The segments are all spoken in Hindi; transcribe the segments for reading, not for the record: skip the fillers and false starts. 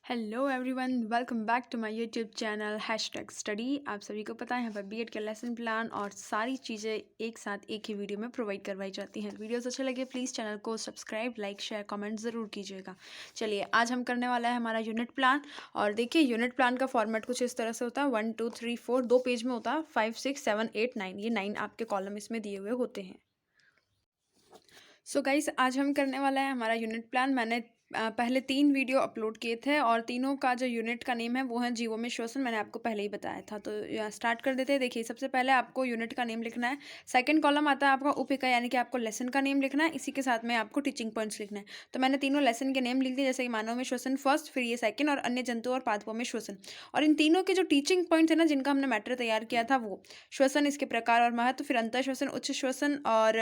Hello everyone, welcome back to my YouTube channel #study. आप सभी को पता है यहाँ पर बीएड का लेसन प्लान और सारी चीज़ें एक साथ एक ही वीडियो में प्रोवाइड करवाई जाती हैं। वीडियोस अच्छे लगे प्लीज़ चैनल को सब्सक्राइब, लाइक, शेयर, कमेंट ज़रूर कीजिएगा। चलिए आज हम करने वाला है हमारा यूनिट प्लान। और देखिए यूनिट प्लान का फॉर्मेट कुछ इस तरह से होता है। 1 2 3 4 2 पेज में होता है। 5 6 7 8 9 ये 9 आपके कॉलम इसमें दिए हुए होते हैं। सो गाइस आज हम करने वाला है हमारा यूनिट प्लान। मैंने पहले 3 वीडियो अपलोड किए थे और तीनों का जो यूनिट का नेम है वो है जीवो में श्वसन। मैंने आपको पहले ही बताया था। तो स्टार्ट कर देते हैं। देखिए सबसे पहले आपको यूनिट का नेम लिखना है। सेकंड कॉलम आता है आपका उपिका, यानी कि आपको लेसन का नेम लिखना है। इसी के साथ में आपको टीचिंग पॉइंट्स लिखना है। तो मैंने तीनों लेसन के नेम लिख दिए, जैसे कि मानव में श्वसन फर्स्ट, फिर ये सेकंड और अन्य जंतु और पादपों में श्वसन। और इन तीनों के जो टीचिंग पॉइंट्स है ना, जिनका हमने मैटर तैयार किया था, वो श्वसन, इसके प्रकार और महत्व, फिर अंतर श्वसन, उच्च श्वसन और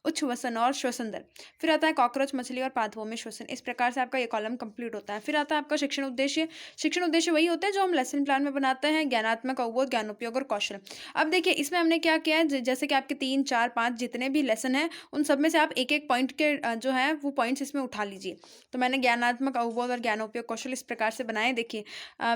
उच्छ्वसन और श्वसन दर, फिर आता है कॉकरोच मछली और पादपों में श्वसन। इस प्रकार से आपका ये कॉलम कंप्लीट होता है। फिर आता है आपका शिक्षण उद्देश्य। शिक्षण उद्देश्य वही होते हैं जो हम लेसन प्लान में बनाते हैं, ज्ञानात्मक, अवबोध, ज्ञान उपयोग और कौशल। अब देखिए इसमें हमने क्या किया है, जैसे कि आपके 3 4 5 जितने भी लेसन हैं उन सब में से आप एक एक पॉइंट के जो है वो पॉइंट्स इसमें उठा लीजिए। तो मैंने ज्ञानात्मक, अवबोध और ज्ञान उपयोग कौशल इस प्रकार से बनाए। देखिए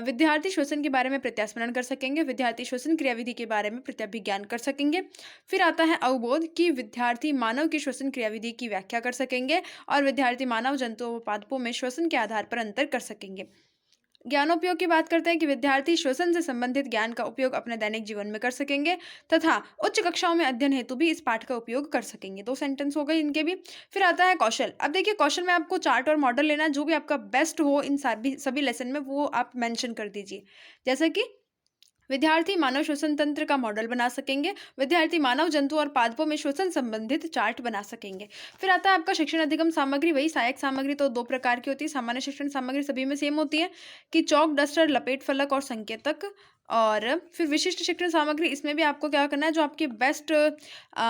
विद्यार्थी श्वसन के बारे में प्रत्यास्मरण कर सकेंगे, विद्यार्थी श्वसन क्रियाविधि के बारे में प्रत्यभिज्ञान कर सकेंगे। फिर आता है अवबोध कि विद्यार्थी मानव की श्वसन क्रियाविधि की व्याख्या कर सकेंगे और विद्यार्थी मानव, जंतुओं व पादपों में श्वसन के आधार पर अंतर कर सकेंगे। ज्ञानोपयोग की बात करते हैं कि विद्यार्थी श्वसन से संबंधित ज्ञान का उपयोग अपने दैनिक जीवन में कर सकेंगे तथा उच्च कक्षाओं में अध्ययन हेतु भी इस पाठ का उपयोग कर सकेंगे। 2 सेंटेंस हो गए इनके भी। फिर आता है कौशल। अब देखिए कौशल में आपको चार्ट और मॉडल लेना है, जो भी आपका बेस्ट हो इन सभी लेसन में वो आप मेंशन कर दीजिए। जैसे कि विद्यार्थी मानव श्वसन तंत्र का मॉडल बना सकेंगे, विद्यार्थी मानव, जंतु और पादपों में श्वसन संबंधित चार्ट बना सकेंगे। फिर आता है आपका शिक्षण अधिगम सामग्री। वही सहायक सामग्री तो 2 प्रकार की होती है। सामान्य शिक्षण सामग्री सभी में सेम होती है कि चौक, डस्टर, लपेट फलक और संकेतक। और फिर विशिष्ट शिक्षण सामग्री, इसमें भी आपको क्या करना है, जो आपके बेस्ट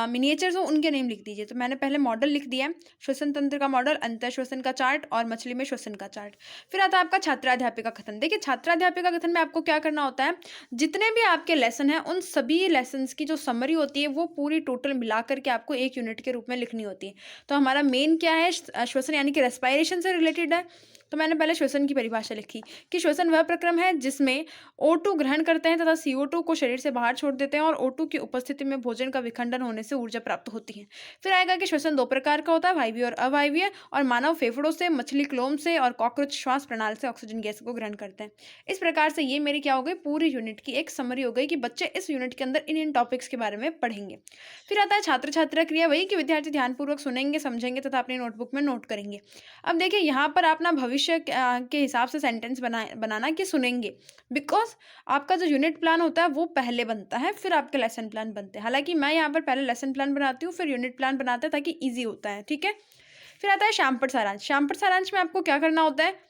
मिनिएचर्स हो उनके नेम लिख दीजिए। तो मैंने पहले मॉडल लिख दिया है, श्वसन तंत्र का मॉडल, अंतर श्वसन का चार्ट और मछली में श्वसन का चार्ट। फिर आता है आपका छात्राध्यापिका कथन। देखिए छात्राध्यापिका कथन में आपको क्या करना होता है, जितने भी आपके लेसन हैं उन सभी लेसन्स की जो समरी होती है वो पूरी टोटल मिला करके आपको एक यूनिट के रूप में लिखनी होती है। तो हमारा मेन क्या है, श्वसन यानी कि रेस्पिरेशन से रिलेटेड है। तो मैंने पहले श्वसन की परिभाषा लिखी कि श्वसन वह प्रक्रम है जिसमें O2 ग्रहण करते हैं तथा CO2 को शरीर से बाहर छोड़ देते हैं और O2 की उपस्थिति में भोजन का विखंडन होने से ऊर्जा प्राप्त होती है। फिर आएगा कि श्वसन 2 प्रकार का होता है, वायवीय और अवायवीय, और मानव फेफड़ों से, मछली क्लोम से और कॉकरोच श्वास प्रणाली से ऑक्सीजन गैस को ग्रहण करते हैं। इस प्रकार से ये मेरी क्या हो गई, पूरी यूनिट की एक समरी हो गई कि बच्चे इस यूनिट के अंदर इन इन टॉपिक्स के बारे में पढ़ेंगे। फिर आता है छात्र छात्रा क्रिया। वही कि विद्यार्थी ध्यानपूर्वक सुनेंगे, समझेंगे तथा अपनी नोटबुक में नोट करेंगे। अब देखिए यहाँ पर आप ना भविष्य के हिसाब से सेंटेंस बनाना कि सुनेंगे, बिकॉज आपका जो यूनिट प्लान होता है वो पहले बनता है, फिर आपके लेसन प्लान बनते हैं। हालांकि मैं यहाँ पर पहले लेसन प्लान बनाती हूँ, फिर यूनिट प्लान बनाते हैं ताकि ईजी होता है। ठीक है। फिर आता है श्यामपट सारांश। श्यामपट सारांश में आपको क्या करना होता है,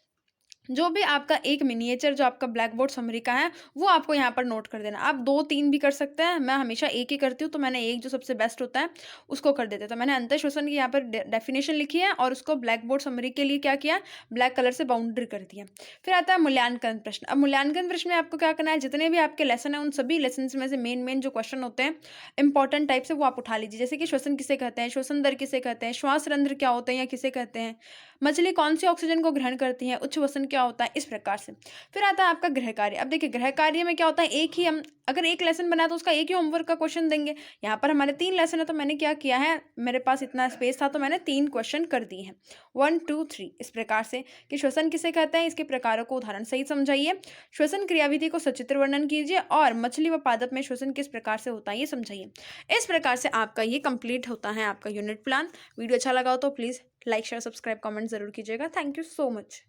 जो भी आपका एक मिनिएचर जो आपका ब्लैक बोर्ड समरी का है वो आपको यहाँ पर नोट कर देना। आप 2 3 भी कर सकते हैं, मैं हमेशा एक ही करती हूँ, तो मैंने एक जो सबसे बेस्ट होता है उसको कर देते। तो मैंने अंतर श्वसन की यहाँ पर डेफिनेशन लिखी है और उसको ब्लैक बोर्ड समरी के लिए क्या किया, ब्लैक कलर से बाउंड्री कर दिया। फिर आता है मूल्यांकन प्रश्न। अब मूल्यांकन प्रश्न में आपको क्या करना है, जितने भी आपके लेसन है उन सभी लेसन में से मेन जो क्वेश्चन होते हैं इंपॉर्टेंट टाइप से वो आप उठा लीजिए। जैसे कि श्वसन किसे कहते हैं, श्वसन दर किसे कहते हैं, श्वास रंध्र क्या होते हैं या किसे कहते हैं, मछली कौन सी ऑक्सीजन को ग्रहण करती है, उच्छ्वसन क्या होता है, इस प्रकार से। फिर आता है आपका गृह कार्य। अब देखिए गृह कार्य में क्या होता है, एक ही हम अगर एक लेसन बनाया तो उसका एक ही होमवर्क का क्वेश्चन देंगे। यहाँ पर हमारे 3 लेसन है तो मैंने क्या किया है, मेरे पास इतना स्पेस था तो मैंने 3 क्वेश्चन कर दिए हैं, 1 2 3 इस प्रकार से कि श्वसन किसे कहते हैं, इसके प्रकारों को उदाहरण सहित समझाइए, श्वसन क्रियाविधि को सचित्र वर्णन कीजिए और मछली व पादप में श्वसन किस प्रकार से होता है ये समझाइए। इस प्रकार से आपका ये कंप्लीट होता है आपका यूनिट प्लान। वीडियो अच्छा लगा हो तो please like, share, subscribe, comment जरूर कीजिएगा। Thank you so much.